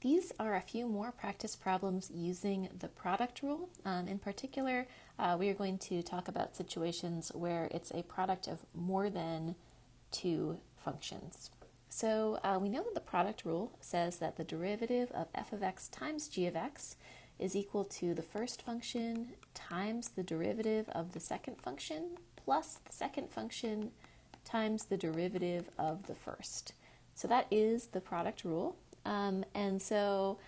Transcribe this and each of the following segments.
these are a few more practice problems using the product rule. In particular, we are going to talk about situations where it's a product of more than two functions. So we know that the product rule says that the derivative of f of x times g of x is equal to the first function times the derivative of the second function plus the second function times the derivative of the first. So that is the product rule. And so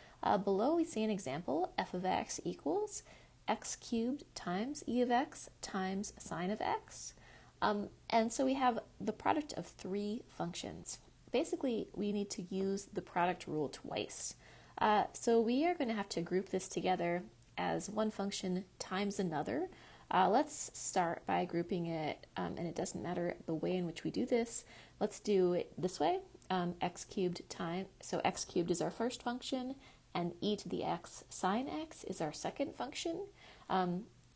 below we see an example, f of x equals x cubed times e of x times sine of x. And so we have the product of three functions. Basically, we need to use the product rule twice. So we are going to have to group this together as one function times another. Let's start by grouping it, and it doesn't matter the way in which we do this. Let's do it this way. X cubed so x cubed is our first function, and e to the x sine x is our second function.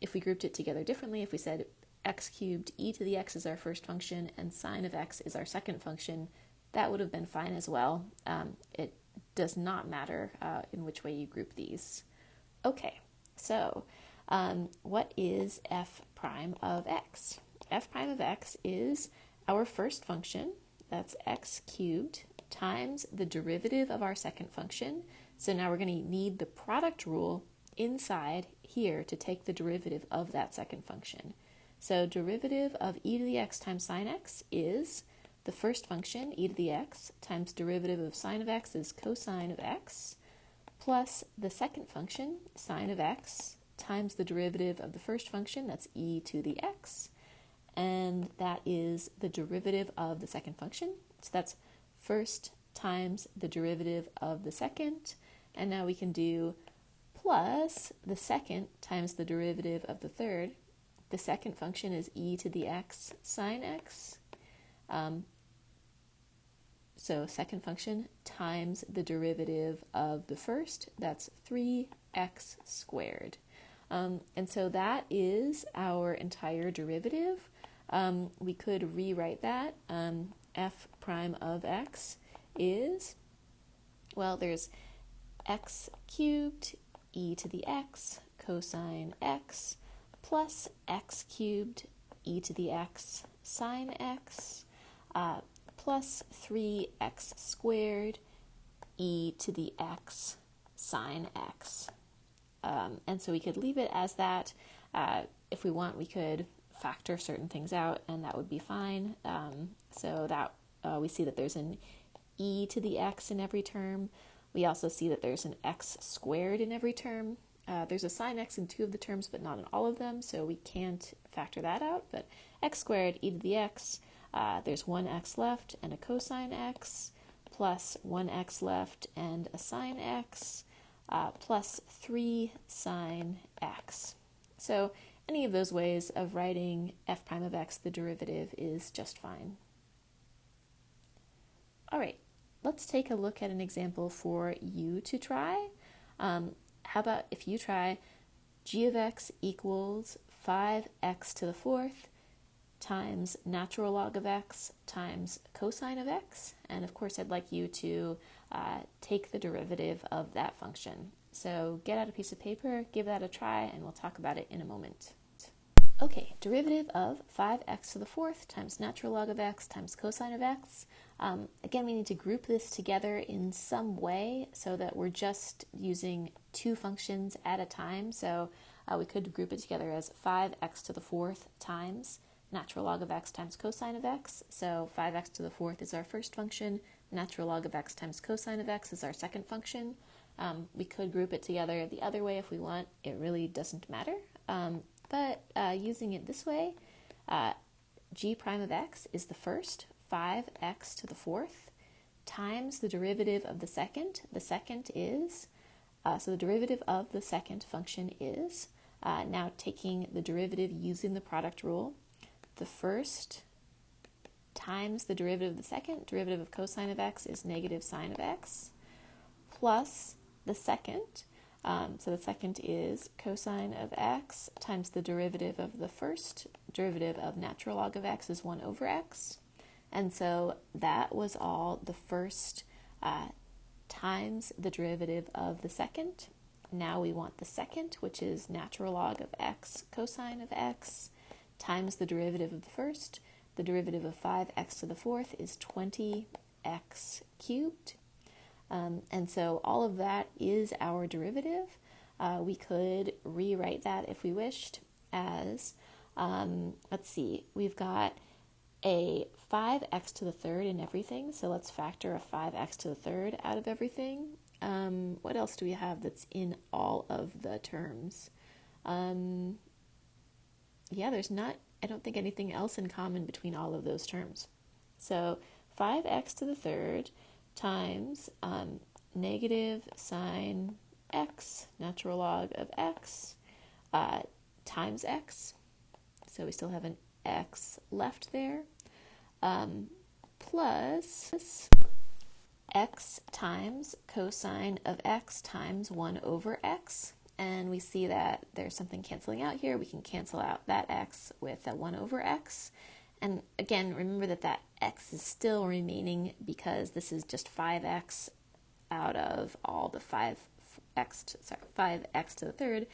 If we grouped it together differently, if we said x cubed e to the x is our first function and sine of x is our second function, that would have been fine as well. It does not matter in which way you group these. Okay, so what is f prime of x? F prime of x is our first function, that's x cubed, times the derivative of our second function. So now we're going to need the product rule inside here to take the derivative of that second function. So derivative of e to the x times sine x is the first function, e to the x, times derivative of sine of x is cosine of x, plus the second function, sine of x, times the derivative of the first function, that's e to the x, and that is the derivative of the second function. So that's first times the derivative of the second, and now we can do plus the second times the derivative of the third. The second function is e to the x sine x. So second function times the derivative of the first, that's 3x squared. And so that is our entire derivative. We could rewrite that. F prime of x is, well, there's x cubed e to the x cosine x plus x cubed e to the x sine x plus 3x squared e to the x sine x. And so we could leave it as that. If we want, we could factor certain things out, and that would be fine. So that we see that there's an e to the x in every term. We also see that there's an x squared in every term. There's a sine x in two of the terms, but not in all of them, so we can't factor that out. But x squared, e to the x, there's one x left and a cosine x, plus one x left and a sine x, plus 3 sine x. So any of those ways of writing f prime of x, the derivative, is just fine. All right, let's take a look at an example for you to try. How about if you try g of x equals 5x to the fourth times natural log of x times cosine of x, and of course I'd like you to take the derivative of that function. So get out a piece of paper, give that a try, and we'll talk about it in a moment. Okay, derivative of 5x to the fourth times natural log of x times cosine of x. Again, we need to group this together in some way so that we're just using two functions at a time. So we could group it together as 5x to the fourth times natural log of x times cosine of x. So 5x to the fourth is our first function, natural log of x times cosine of x is our second function. We could group it together the other way if we want. It really doesn't matter. But using it this way, g prime of x is the first, 5x to the fourth, times the derivative of the second. The second is, so the derivative of the second function is, now taking the derivative using the product rule, the first times the derivative of the second, derivative of cosine of x is negative sine of x, plus the second. So the second is cosine of x times the derivative of the first. Derivative of natural log of x is 1 over x. And so that was all the first times the derivative of the second. Now we want the second, which is natural log of x cosine of x, times the derivative of the first. The derivative of 5x to the fourth is 20x cubed. And so all of that is our derivative. We could rewrite that if we wished as, let's see, we've got a 5x to the third in everything, so let's factor a 5x to the third out of everything. What else do we have that's in all of the terms? Yeah, there's not, I don't think, anything else in common between all of those terms. So 5x to the third times negative sine x, natural log of x, times x. So we still have an x left there, plus x times cosine of x times 1 over x. And we see that there's something canceling out here. We can cancel out that x with that 1 over x. And again, remember that that x is still remaining because this is just 5x out of all the 5x to the third,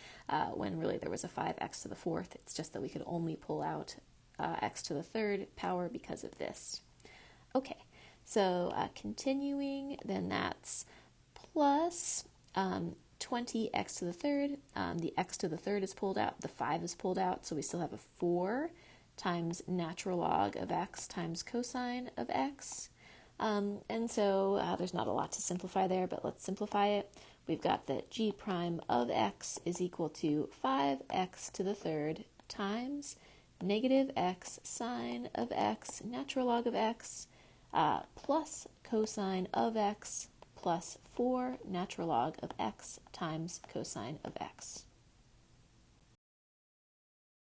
when really there was a 5x to the fourth. It's just that we could only pull out x to the third power because of this. Okay, so continuing, then that's plus 20x to the third. The x to the third is pulled out, the 5 is pulled out, so we still have a 4 times natural log of x times cosine of x. And so there's not a lot to simplify there, but let's simplify it. We've got that g prime of x is equal to 5x to the third times negative x sine of x, natural log of x, plus cosine of x plus 4 natural log of x times cosine of x.